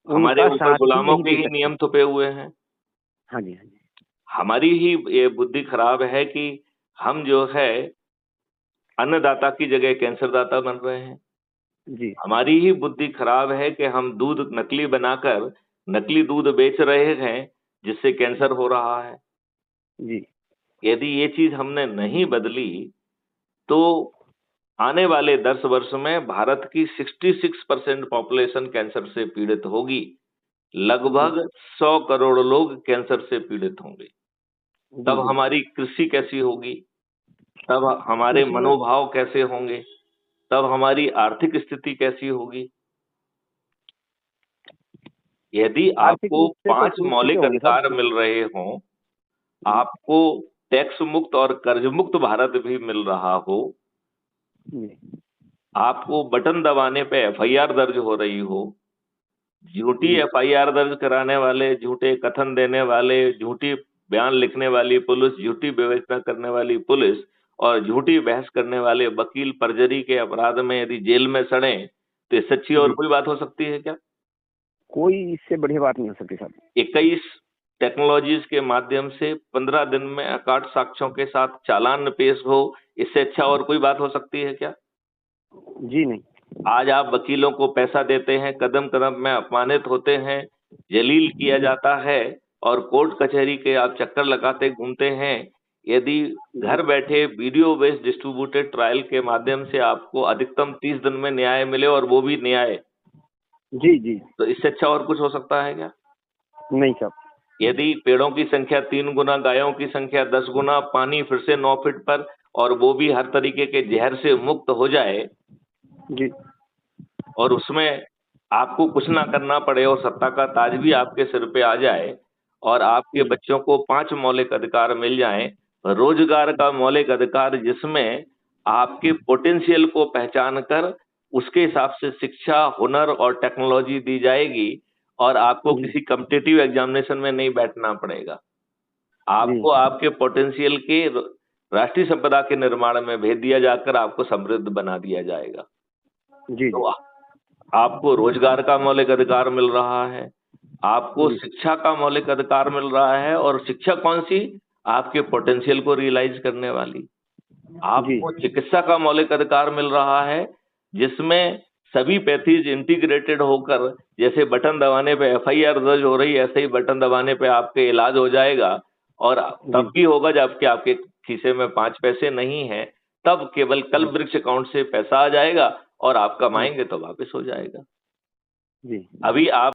हमारे उनका ऊपर साथ भी गुलामों नहीं के दे ही सकते। नियम थोपे हुए हैं। हाँ जी, हाँ जी। हमारी ही ये बुद्धि खराब है कि हम जो है अन्नदाता की जगह कैंसर दाता बन रहे हैं। जी, हमारी ही बुद्धि खराब है कि हम दूध नकली बनाकर नकली दूध बेच रहे हैं, जिससे कैंसर हो रहा है। जी, यदि ये चीज हमने नहीं बदली तो आने वाले 10 वर्ष में भारत की 66% पॉपुलेशन कैंसर से पीड़ित होगी। जी, लगभग 100 करोड़ लोग कैंसर से पीड़ित होंगे। जी, तब बिल्कुल। हमारी कृषि कैसी होगी? तब हमारे कृषि में मनोभाव कैसे होंगे? तब हमारी आर्थिक स्थिति कैसी होगी? यदि आर्थिक आपको रूप से तो 5 टूटते मौलिक होंगे सब। अधिकार मिल रहे हों, जी, आपको टैक्स मुक्त और कर्ज मुक्त भारत भी मिल रहा हो, जी, आपको बटन दबाने पे एफआईआर दर्ज हो रही हो, झूठी जी, एफआईआर दर्ज कराने वाले, झूठे कथन देने वाले, झूठी बयान लिखने वाली पुलिस, झूठी विवेचना करने वाली पुलिस और झूठी बहस करने वाले वकील परजरी के अपराध में यदि जेल में सड़े, तो इससे अच्छी और जी। कोई बात हो सकती है क्या? कोई इससे बढ़िया बात नहीं हो सकती साहब। 21 टेक्नोलॉजीज के माध्यम से 15 दिन में अकाट साक्ष्यों के साथ चालान पेश हो, इससे अच्छा और कोई बात हो सकती है क्या? जी नहीं। आज आप वकीलों को पैसा देते हैं, कदम कदम में अपमानित होते हैं, जलील किया जी, जाता है और कोर्ट कचहरी के आप चक्कर लगाते घूमते हैं। यदि जी, घर बैठे वीडियो बेस्ड डिस्ट्रीब्यूटेड ट्रायल के माध्यम से आपको अधिकतम 30 दिन में न्याय मिले और वो भी न्याय, जी, जी। तो इससे अच्छा और कुछ हो सकता है क्या? नहीं साहब। यदि पेड़ों की संख्या 3 गुना, गायों की संख्या 10 गुना, पानी फिर से 9 फीट पर और वो भी हर तरीके के जहर से मुक्त हो जाए जी, और उसमें आपको कुछ ना करना पड़े और सत्ता का ताज भी आपके सिर पे आ जाए और आपके जी, बच्चों को 5 मौलिक अधिकार मिल जाएं, रोजगार का मौलिक अधिकार जिसमें आपके पोटेंशियल को पहचान कर उसके हिसाब से शिक्षा, हुनर और टेक्नोलॉजी दी जाएगी और आपको जी, किसी कॉम्पिटिटिव एग्जामिनेशन में नहीं बैठना पड़ेगा। जी, आपको आपके पोटेंशियल के राष्ट्रीय संपदा के निर्माण में भेज दिया जाकर आपको समृद्ध बना दिया जाएगा। जी, जी, तो आपको रोजगार का मौलिक अधिकार मिल रहा है, आपको जी, शिक्षा का मौलिक अधिकार मिल रहा है और शिक्षा कौन-सी? आपके पोटेंशियल को रियलाइज़ करने वाली। जी, आपको चिकित्सा का मौलिक अधिकार मिल रहा है, जिसमें सभी पैथीज़ इंटीग्रेटेड होकर जैसे बटन दबाने पे एफआईआर दर्ज हो रही है, ऐसे ही बटन दबाने पे आपके इलाज हो जाएगा और जी, तब भी होगा जबकि आपके खीसे में 5 पैसे नहीं हैं, तब केवल जी, कल्पवृक्ष अकाउंट से पैसा आ जाएगा और आप जी, कमाएँगे तो वापस हो जाएगा। जी। अभी आप